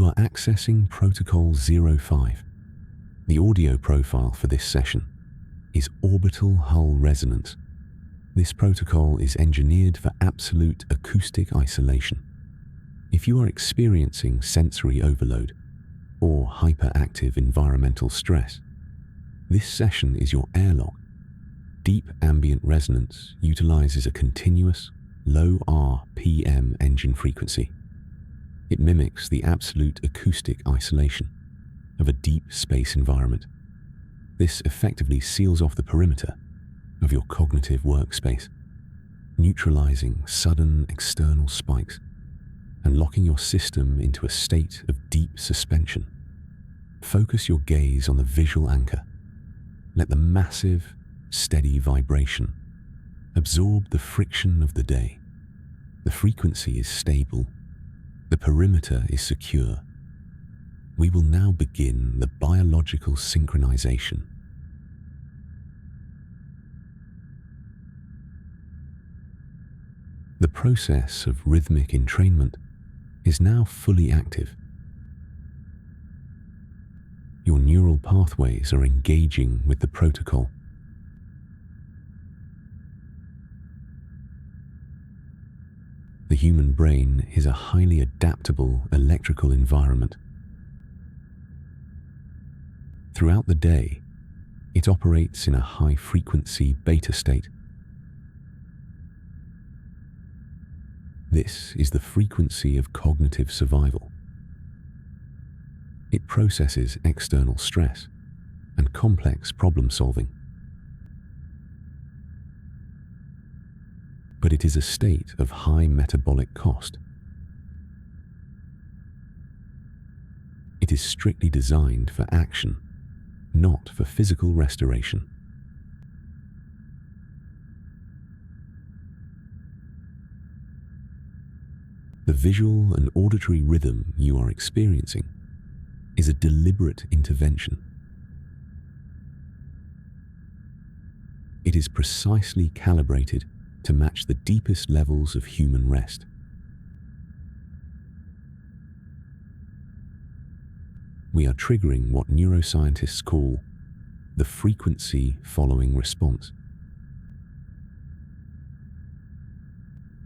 You are accessing Protocol 05. The audio profile for this session is Orbital Hull Resonance. This protocol is engineered for absolute acoustic isolation. If you are experiencing sensory overload or hyperactive environmental stress, this session is your airlock. Deep ambient resonance utilizes a continuous, low RPM engine frequency. It mimics the absolute acoustic isolation of a deep space environment. This effectively seals off the perimeter of your cognitive workspace, neutralizing sudden external spikes and locking your system into a state of deep suspension. Focus your gaze on the visual anchor. Let the massive, steady vibration absorb the friction of the day. The frequency is stable. The perimeter is secure. We will now begin the biological synchronization. The process of rhythmic entrainment is now fully active. Your neural pathways are engaging with the protocol. The human brain is a highly adaptable electrical environment. Throughout the day, it operates in a high-frequency beta state. This is the frequency of cognitive survival. It processes external stress and complex problem-solving. But it is a state of high metabolic cost. It is strictly designed for action, not for physical restoration. The visual and auditory rhythm you are experiencing is a deliberate intervention. It is precisely calibrated to match the deepest levels of human rest. We are triggering what neuroscientists call the frequency following response.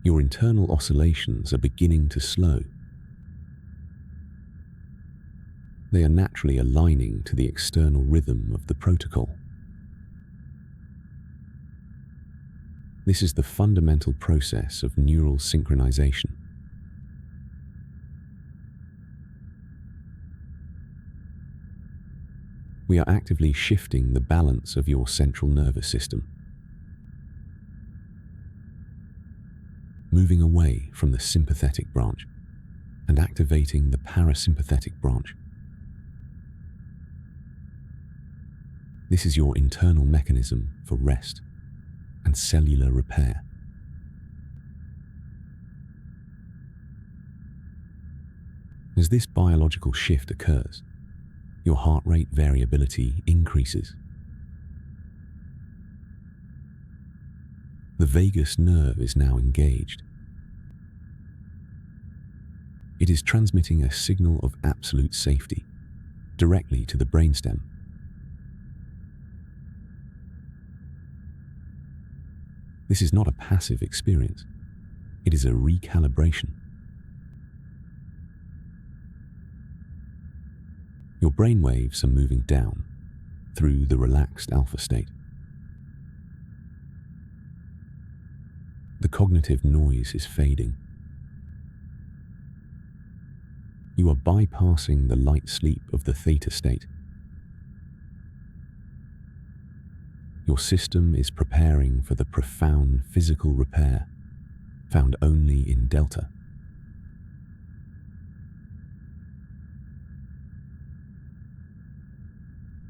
Your internal oscillations are beginning to slow. They are naturally aligning to the external rhythm of the protocol. This is the fundamental process of neural synchronization. We are actively shifting the balance of your central nervous system, moving away from the sympathetic branch and activating the parasympathetic branch. This is your internal mechanism for rest and cellular repair. As this biological shift occurs, your heart rate variability increases. The vagus nerve is now engaged. It is transmitting a signal of absolute safety directly to the brainstem. This is not a passive experience. It is a recalibration. Your brain waves are moving down through the relaxed alpha state. The cognitive noise is fading. You are bypassing the light sleep of the theta state. Your system is preparing for the profound physical repair found only in delta.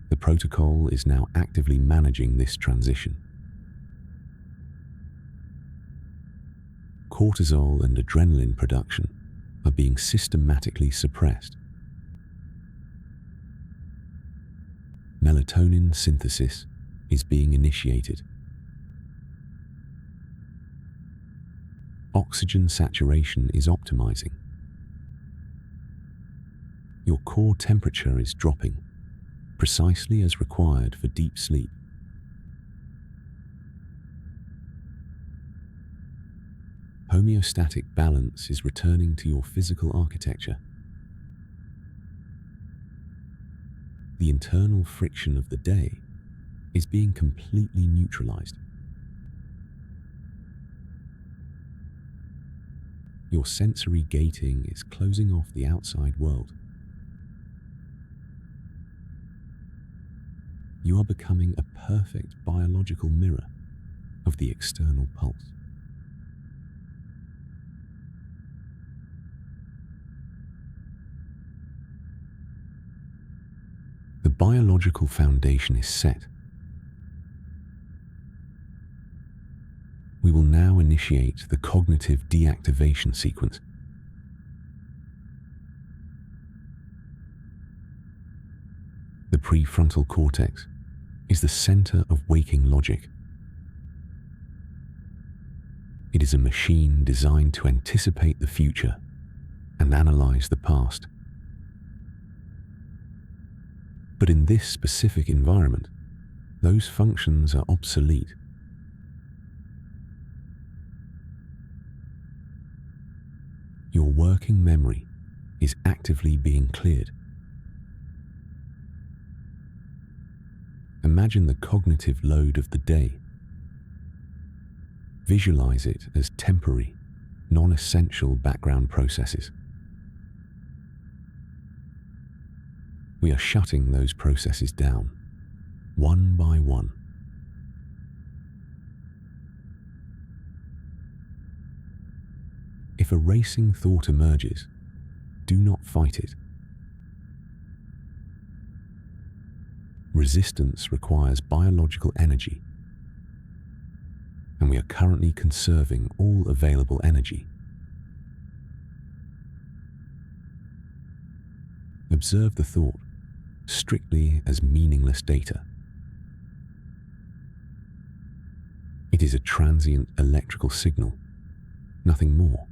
The protocol is now actively managing this transition. Cortisol and adrenaline production are being systematically suppressed. Melatonin synthesis is being initiated. Oxygen saturation is optimizing. Your core temperature is dropping, precisely as required for deep sleep. Homeostatic balance is returning to your physical architecture. The internal friction of the day is being completely neutralized. Your sensory gating is closing off the outside world. You are becoming a perfect biological mirror of the external pulse. The biological foundation is set. We will now initiate the cognitive deactivation sequence. The prefrontal cortex is the center of waking logic. It is a machine designed to anticipate the future and analyze the past. But in this specific environment, those functions are obsolete. Your working memory is actively being cleared. Imagine the cognitive load of the day. Visualize it as temporary, non-essential background processes. We are shutting those processes down, one by one. If a racing thought emerges, do not fight it. Resistance requires biological energy, and we are currently conserving all available energy. Observe the thought strictly as meaningless data. It is a transient electrical signal, nothing more.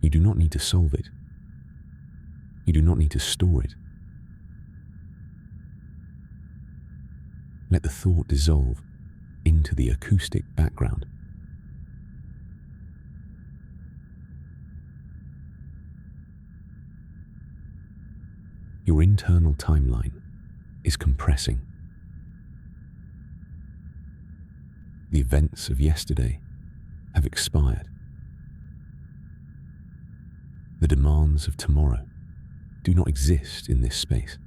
You do not need to solve it. You do not need to store it. Let the thought dissolve into the acoustic background. Your internal timeline is compressing. The events of yesterday have expired. The demands of tomorrow do not exist in this space.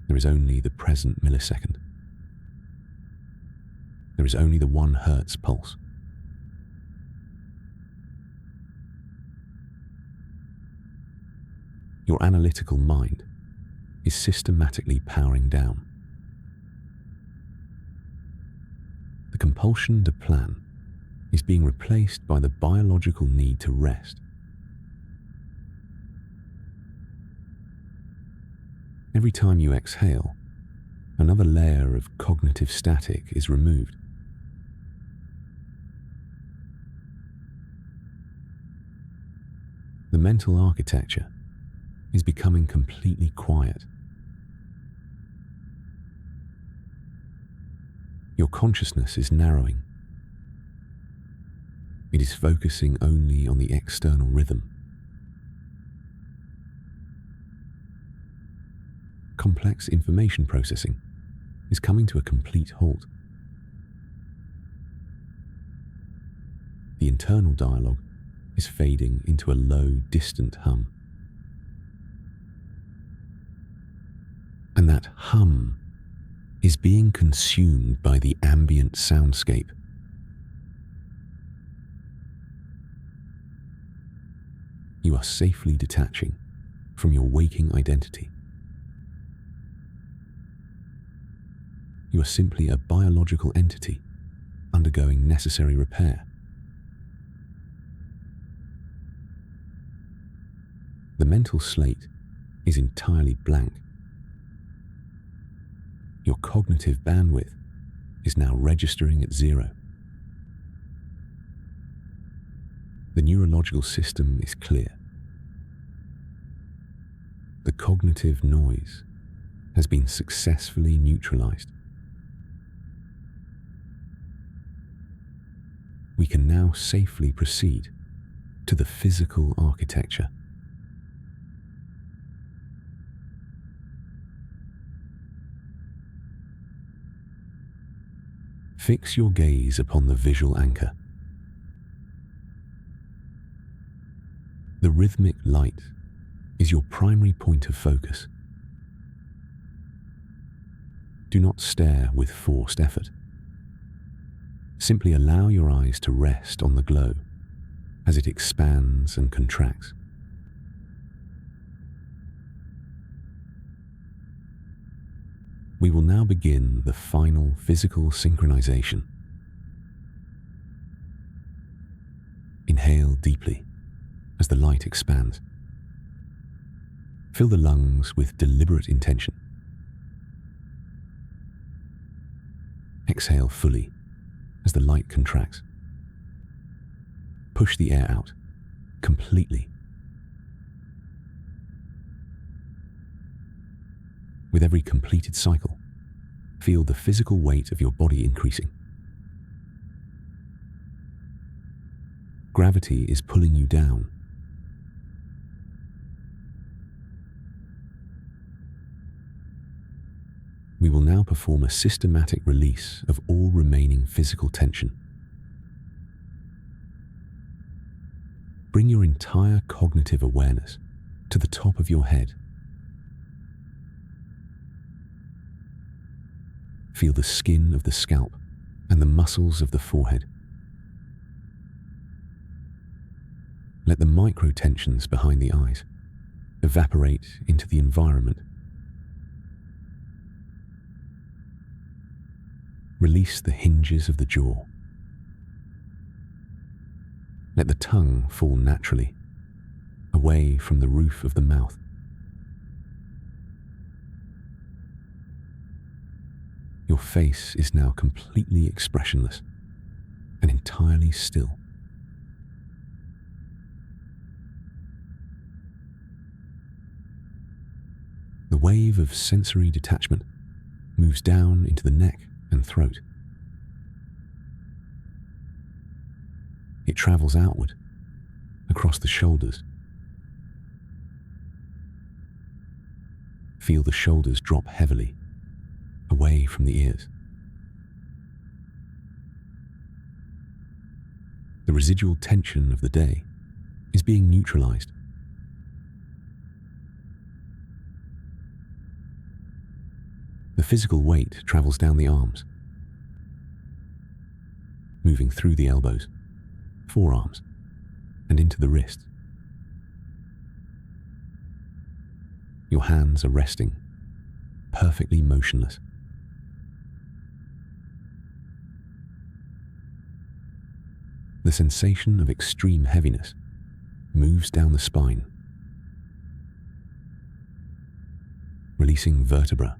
There is only the present millisecond. There is only the 1 Hertz pulse. Your analytical mind is systematically powering down. The compulsion to plan is being replaced by the biological need to rest. Every time you exhale, another layer of cognitive static is removed. The mental architecture is becoming completely quiet. Your consciousness is narrowing. It is focusing only on the external rhythm. Complex information processing is coming to a complete halt. The internal dialogue is fading into a low, distant hum. And that hum is being consumed by the ambient soundscape. You are safely detaching from your waking identity. You are simply a biological entity undergoing necessary repair. The mental slate is entirely blank. Your cognitive bandwidth is now registering at 0. The neurological system is clear. The cognitive noise has been successfully neutralized. We can now safely proceed to the physical architecture. Fix your gaze upon the visual anchor. The rhythmic light is your primary point of focus. Do not stare with forced effort. Simply allow your eyes to rest on the glow as it expands and contracts. We will now begin the final physical synchronization. Inhale deeply as the light expands. Fill the lungs with deliberate intention. Exhale fully as the light contracts. Push the air out completely. With every completed cycle, feel the physical weight of your body increasing. Gravity is pulling you down. We will now perform a systematic release of all remaining physical tension. Bring your entire cognitive awareness to the top of your head. Feel the skin of the scalp and the muscles of the forehead. Let the micro-tensions behind the eyes evaporate into the environment. Release the hinges of the jaw. Let the tongue fall naturally, away from the roof of the mouth. Your face is now completely expressionless and entirely still. The wave of sensory detachment moves down into the neck and throat. It travels outward, across the shoulders. Feel the shoulders drop heavily, away from the ears. The residual tension of the day is being neutralized. The physical weight travels down the arms, moving through the elbows, forearms, and into the wrists. Your hands are resting, perfectly motionless. The sensation of extreme heaviness moves down the spine, releasing vertebra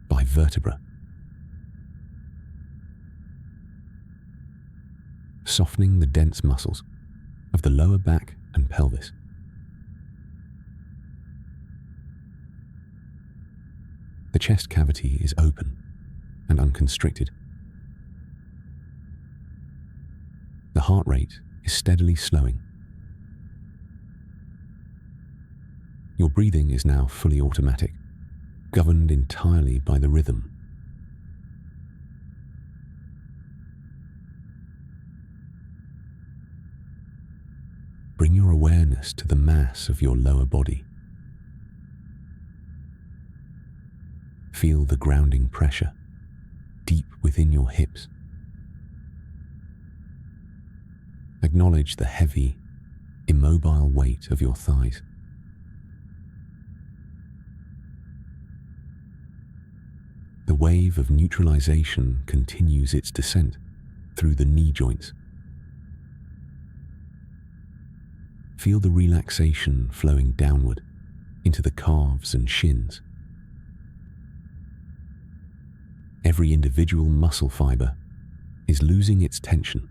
by vertebra, softening the dense muscles of the lower back and pelvis. The chest cavity is open and unconstricted. The heart rate is steadily slowing. Your breathing is now fully automatic, governed entirely by the rhythm. Bring your awareness to the mass of your lower body. Feel the grounding pressure deep within your hips. Acknowledge the heavy, immobile weight of your thighs. The wave of neutralization continues its descent through the knee joints. Feel the relaxation flowing downward into the calves and shins. Every individual muscle fiber is losing its tension.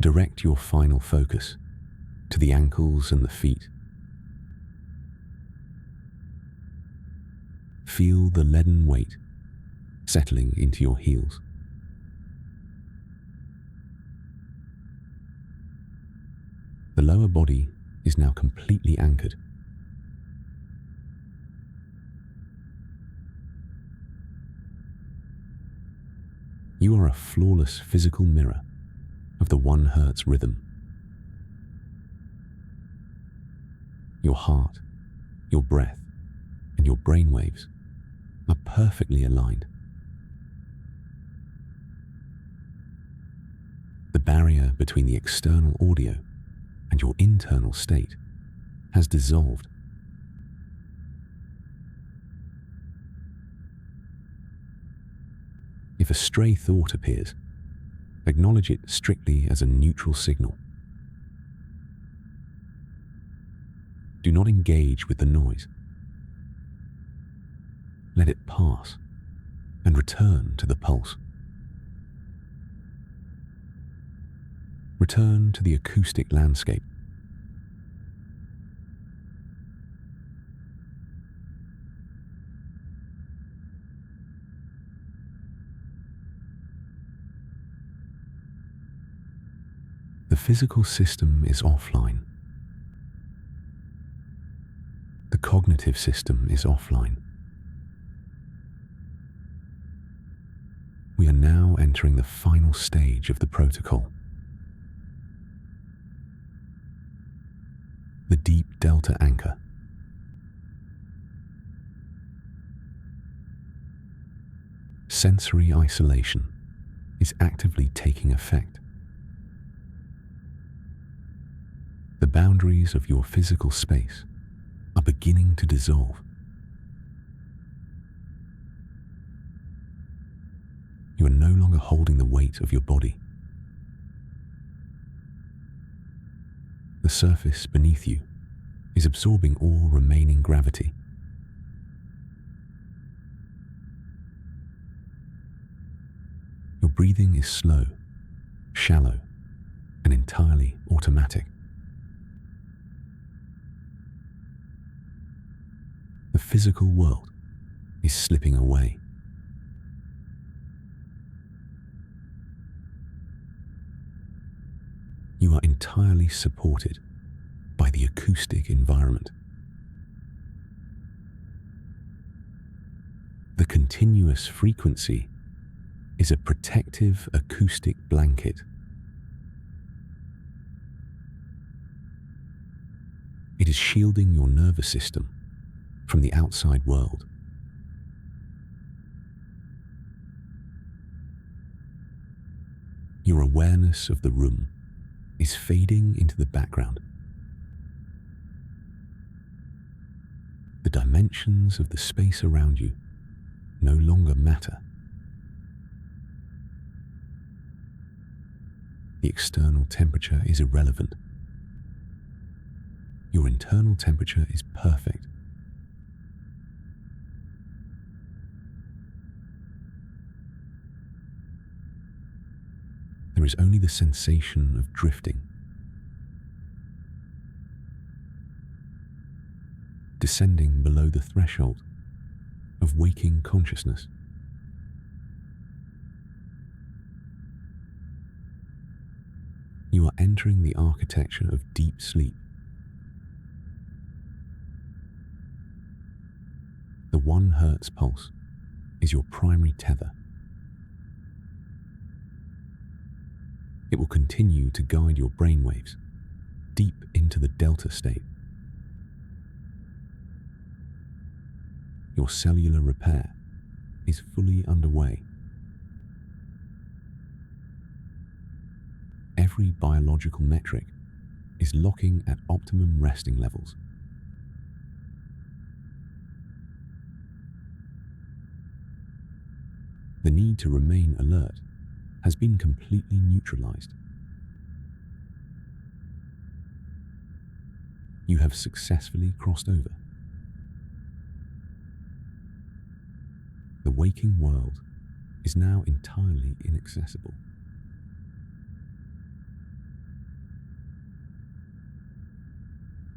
Direct your final focus to the ankles and the feet. Feel the leaden weight settling into your heels. The lower body is now completely anchored. You are a flawless physical mirror of the 1 Hertz rhythm. Your heart, your breath, and your brainwaves are perfectly aligned. The barrier between the external audio and your internal state has dissolved. If a stray thought appears, acknowledge it strictly as a neutral signal. Do not engage with the noise. Let it pass and return to the pulse. Return to the acoustic landscape. The physical system is offline. The cognitive system is offline. We are now entering the final stage of the protocol. The deep delta anchor. Sensory isolation is actively taking effect. The boundaries of your physical space are beginning to dissolve. You are no longer holding the weight of your body. The surface beneath you is absorbing all remaining gravity. Your breathing is slow, shallow, and entirely automatic. The physical world is slipping away. You are entirely supported by the acoustic environment. The continuous frequency is a protective acoustic blanket. It is shielding your nervous system from the outside world. Your awareness of the room is fading into the background. The dimensions of the space around you no longer matter. The external temperature is irrelevant. Your internal temperature is perfect. There is only the sensation of drifting, descending below the threshold of waking consciousness. You are entering the architecture of deep sleep. The 1 Hertz pulse is your primary tether. It will continue to guide your brainwaves deep into the delta state. Your cellular repair is fully underway. Every biological metric is locking at optimum resting levels. The need to remain alert has been completely neutralized. You have successfully crossed over. The waking world is now entirely inaccessible.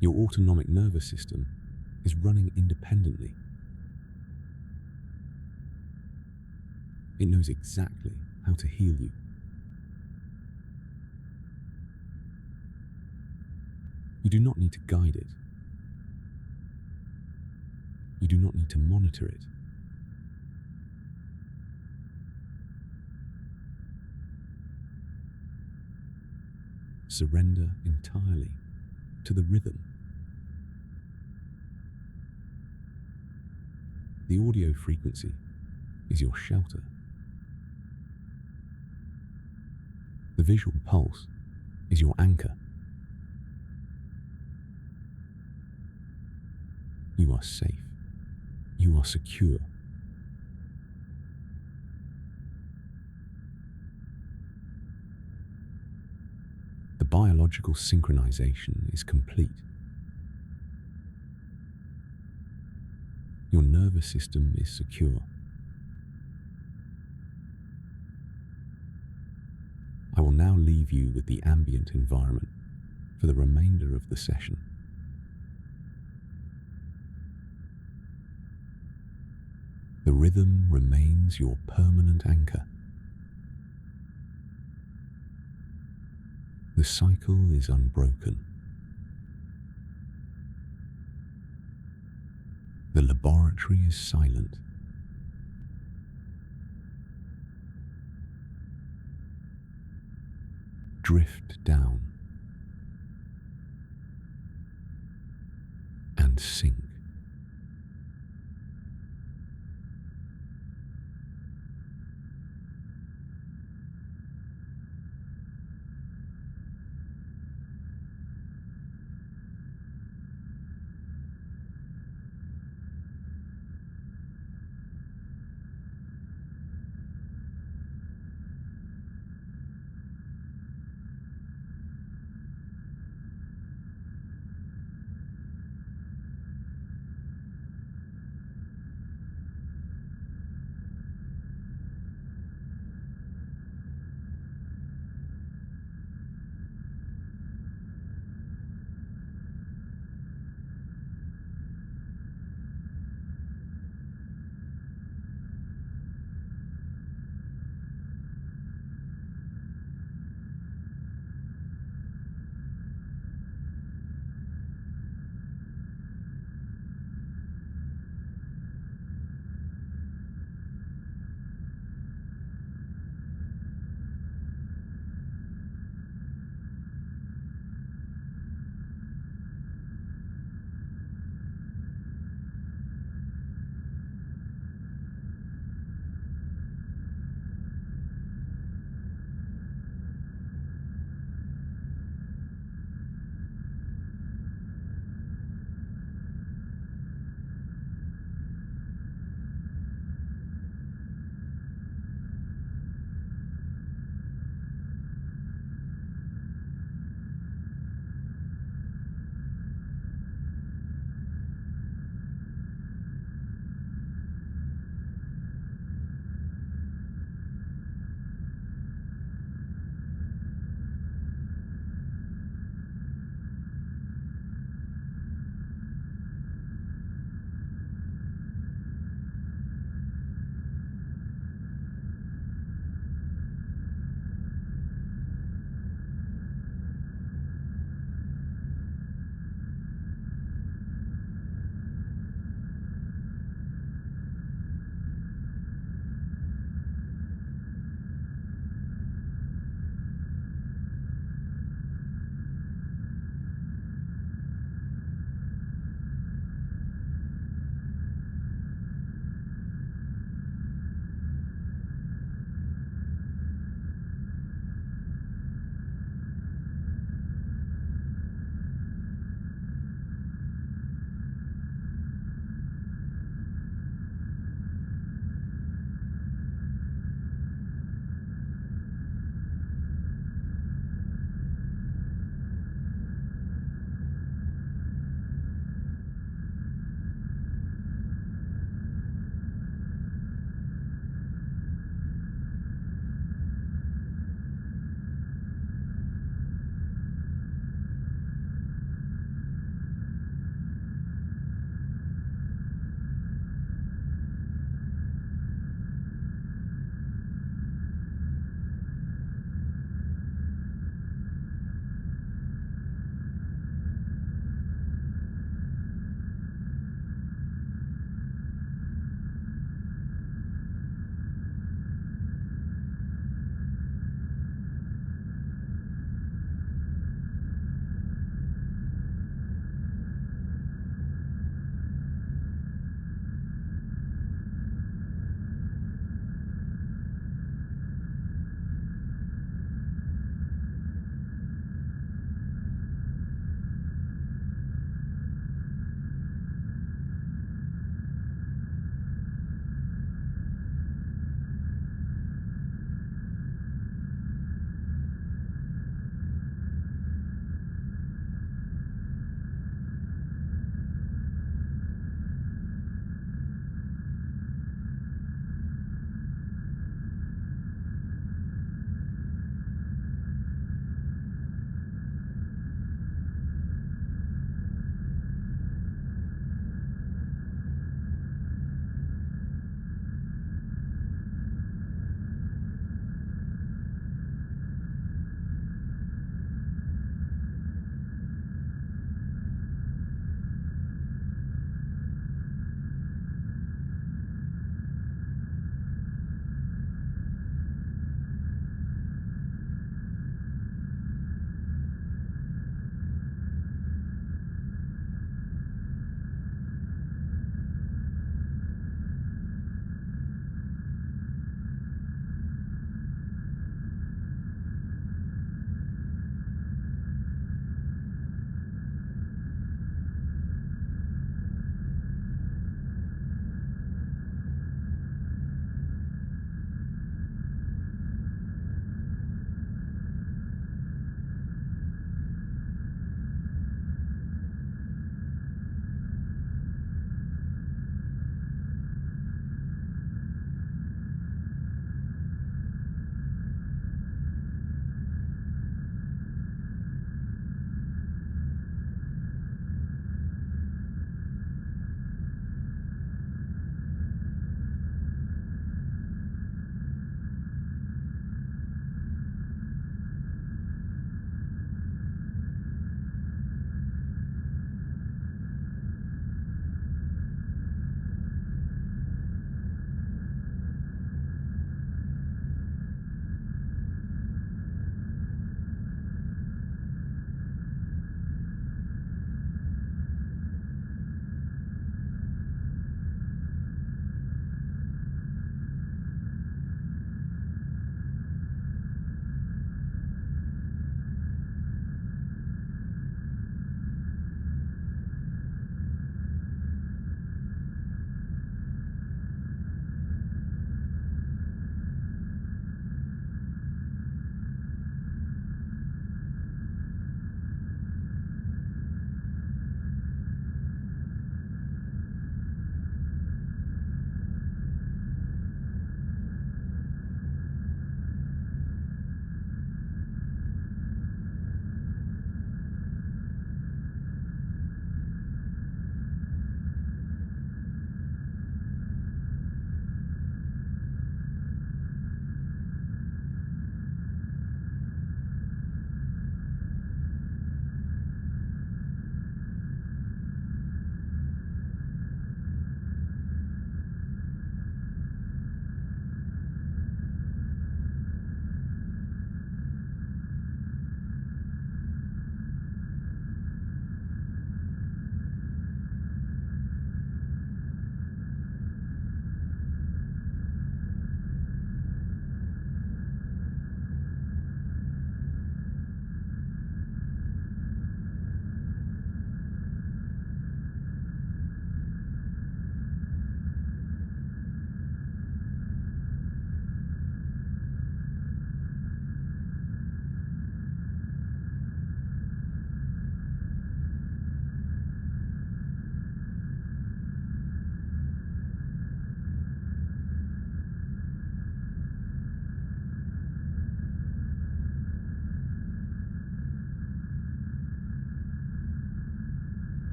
Your autonomic nervous system is running independently. It knows exactly how to heal you. You do not need to guide it. You do not need to monitor it. Surrender entirely to the rhythm. The audio frequency is your shelter. The visual pulse is your anchor. You are safe. You are secure. The biological synchronization is complete. Your nervous system is secure. I will now leave you with the ambient environment for the remainder of the session. The rhythm remains your permanent anchor. The cycle is unbroken. The laboratory is silent. Drift down and sink.